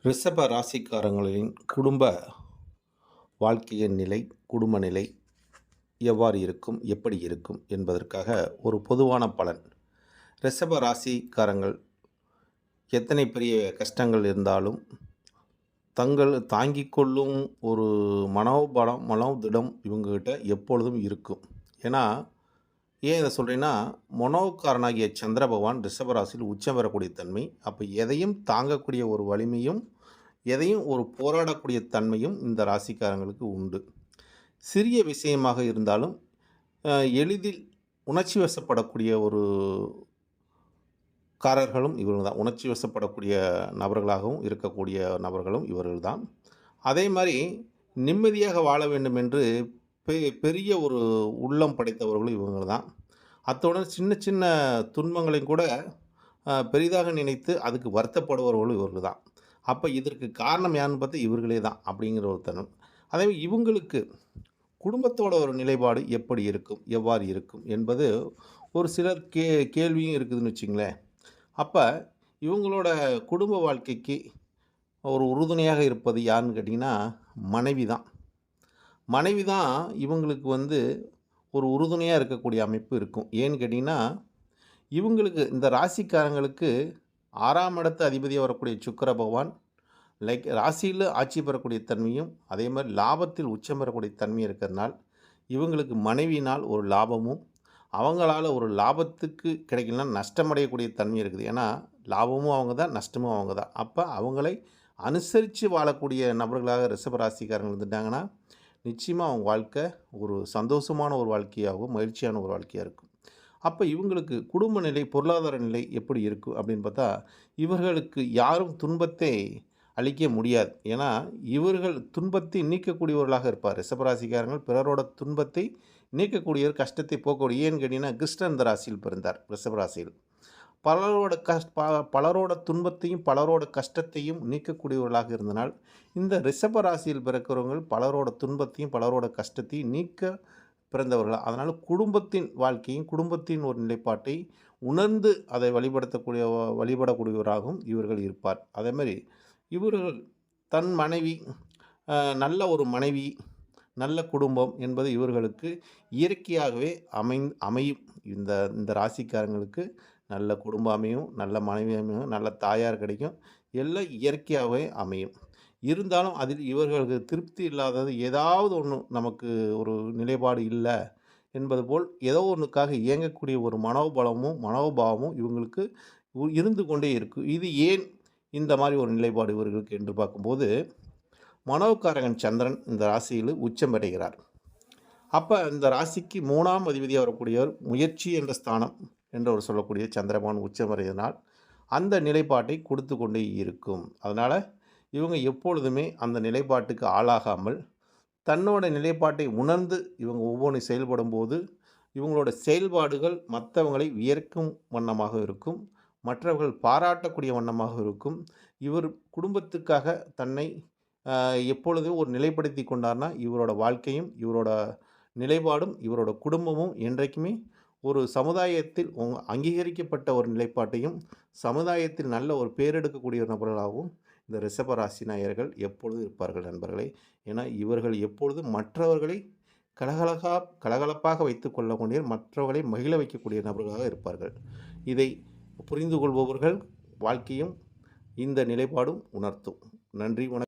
ரிஷப ராசிக்காரங்களின் குடும்ப வாழ்க்கையின் நிலை, குடும்ப நிலை எவ்வாறு இருக்கும், எப்படி இருக்கும் என்பதற்காக ஒரு பொதுவான பலன். ரிஷப ராசிக்காரங்கள் எத்தனை பெரிய கஷ்டங்கள் இருந்தாலும் தங்கள் தாங்கிக் கொள்ளும் ஒரு மனோபலம், மனோதிடம் இவங்ககிட்ட எப்பொழுதும் இருக்கும். ஏன்னா, ஏன் இதை சொல்கிறேன்னா, மனோகாரனாகிய சந்திர பகவான் ரிஷப ராசியில் உச்சம் பெறக்கூடிய தன்மை. அப்போ எதையும் தாங்கக்கூடிய ஒரு வலிமையும், எதையும் ஒரு போராடக்கூடிய தன்மையும் இந்த ராசிக்காரங்களுக்கு உண்டு. சிறிய விஷயமாக இருந்தாலும் எளிதில் உணர்ச்சி வசப்படக்கூடிய ஒரு காரர்களும் இவர்கள் தான். உணர்ச்சி வசப்படக்கூடிய நபர்களாகவும் இருக்கக்கூடிய நபர்களும் இவர்கள் தான். அதே மாதிரி நிம்மதியாக வாழ வேண்டும் என்று பெரிய ஒரு உள்ளம் படைத்தவர்களும் இவங்க தான். அத்துடன் சின்ன சின்ன துன்பங்களையும் கூட பெரிதாக நினைத்து அதுக்கு வருத்தப்படுபவர்களும் இவர்கள் தான். அப்போ இதற்கு காரணம் யாருன்னு பார்த்தா இவர்களே தான் அப்படிங்கிற ஒரு தருணம். அதே இவங்களுக்கு குடும்பத்தோட ஒரு நிலைப்பாடு எப்படி இருக்கும், எவ்வாறு இருக்கும் என்பது ஒரு சிலர் கேள்வியும் இருக்குதுன்னு வச்சுங்களேன். அப்போ இவங்களோட குடும்ப வாழ்க்கைக்கு ஒரு உறுதுணையாக இருப்பது யாருன்னு கேட்டிங்கன்னா மனைவி தான். மனைவி தான் இவங்களுக்கு ஒரு உறுதுணையாக இருக்கக்கூடிய அமைப்பு இருக்கும். ஏன்னு கேட்டிங்கன்னா, இவங்களுக்கு இந்த ராசிக்காரங்களுக்கு 6ஆம் இடத்து அதிபதியாக வரக்கூடிய சுக்கிர பகவான் ராசியில் ஆட்சி பெறக்கூடிய தன்மையும், அதே மாதிரி லாபத்தில் உச்சம் பெறக்கூடிய தன்மையும் இருக்கிறதுனால், இவங்களுக்கு மனைவியினால் ஒரு லாபமும், அவங்களால ஒரு லாபத்துக்கு கிடைக்கலனா நஷ்டமடையக்கூடிய தன்மை இருக்குது. ஏன்னா, லாபமும் அவங்க தான், நஷ்டமும் அவங்க தான். அப்போ அவங்களை அனுசரித்து வாழக்கூடிய நபர்களாக ரிஷப ராசிக்காரங்க இருந்துட்டாங்கன்னா, நிச்சயமாக அவங்க வாழ்க்கை ஒரு சந்தோஷமான ஒரு வாழ்க்கையாகவும், மகிழ்ச்சியான ஒரு வாழ்க்கையாக இருக்கும். அப்போ இவங்களுக்கு குடும்ப நிலை, பொருளாதார நிலை எப்படி இருக்கும் அப்படின்னு பார்த்தா, இவர்களுக்கு யாரும் துன்பத்தை அளிக்க முடியாது. ஏன்னா, இவர்கள் துன்பத்தை நீக்கக்கூடியவர்களாக இருப்பார். ரிஷபராசிக்காரங்கள் பிறரோட துன்பத்தை நீக்கக்கூடியவர், கஷ்டத்தை போக்கக்கூடிய. ஏன்னு கேட்டிங்கன்னா, கிருஷ்ணன் இந்த ராசியில் பிறந்தார். ரிஷபராசியில் பலரோட துன்பத்தையும் பலரோட கஷ்டத்தையும் நீக்கக்கூடியவர்களாக இருந்தனால், இந்த ரிஷப ராசியில் பிறக்கிறவங்கள் பலரோட துன்பத்தையும் பலரோட கஷ்டத்தையும் நீக்க பிறந்தவர்கள். அதனால் குடும்பத்தின் வாழ்க்கையும் குடும்பத்தின் ஒரு நிலைப்பாட்டை உணர்ந்து அதை வழிபடக்கூடியவராகவும் இவர்கள் இருப்பார். அதேமாதிரி இவர்கள் தன் மனைவி, நல்ல ஒரு மனைவி, நல்ல குடும்பம் என்பது இவர்களுக்கு இயற்கையாகவே அமையும். இந்த இந்த ராசிக்காரங்களுக்கு நல்ல குடும்பம் அமையும், நல்ல மனைவி அமையும், நல்ல தாயார் கிடைக்கும், எல்லாம் இயற்கையாகவே அமையும். இருந்தாலும் அதில் இவர்களுக்கு திருப்தி இல்லாதது ஏதாவது ஒன்று, நமக்கு ஒரு நிலைப்பாடு இல்லை என்பது போல் ஏதோ ஒன்றுக்காக இயங்கக்கூடிய ஒரு மனோபாவமும் இவங்களுக்கு இருந்து கொண்டே இருக்கும். இது ஏன் இந்த மாதிரி ஒரு நிலைப்பாடு இவர்களுக்கு என்று பார்க்கும்போது, மனோகாரகன் சந்திரன் இந்த ராசியில் உச்சம் பெறுகிறார். அப்போ இந்த ராசிக்கு 3ஆம் அதிபதியாக வரக்கூடியவர் முயற்சி என்ற ஸ்தானம் என்று ஒரு சொல்லக்கூடிய சந்திரபான் உச்சம் பெறுவதனால் அந்த நிலைப்பாட்டை கொடுத்து கொண்டே இருக்கும். அதனால் இவங்க எப்பொழுதுமே அந்த நிலைப்பாட்டுக்கு ஆளாகாமல் தன்னோட நிலைப்பாட்டை உணர்ந்து இவங்க ஒவ்வொன்றும் செயல்படும் போது இவங்களோட செயல்பாடுகள் மற்றவங்களை வியர்க்கும் வண்ணமாக இருக்கும், மற்றவர்கள் பாராட்டக்கூடிய வண்ணமாக இருக்கும். இவர் குடும்பத்துக்காக தன்னை எப்பொழுதும் ஒரு நிலைப்படுத்தி கொண்டார்னா, இவரோட வாழ்க்கையும் இவரோட நிலைப்பாடும் இவரோட குடும்பமும் என்றைக்குமே ஒரு சமுதாயத்தில் அங்கீகரிக்கப்பட்ட ஒரு நிலைப்பாட்டையும், சமுதாயத்தில் நல்ல ஒரு பேரெடுக்கக்கூடிய நபர்களாகவும் இந்த ரிஷப ராசி நேயர்கள் எப்பொழுதும் இருப்பார்கள் நண்பர்களே. ஏன்னா இவர்கள் எப்பொழுதும் மற்றவர்களை கலகலப்பாக வைத்து கொள்ளக்கூடிய, மற்றவர்களை மகிழ வைக்கக்கூடிய நபர்களாக இருப்பார்கள். இதை புரிந்து கொள்பவர்கள் வாழ்க்கையும் இந்த நிலைப்பாடும் உணர்த்தும். நன்றி, வணக்கம்.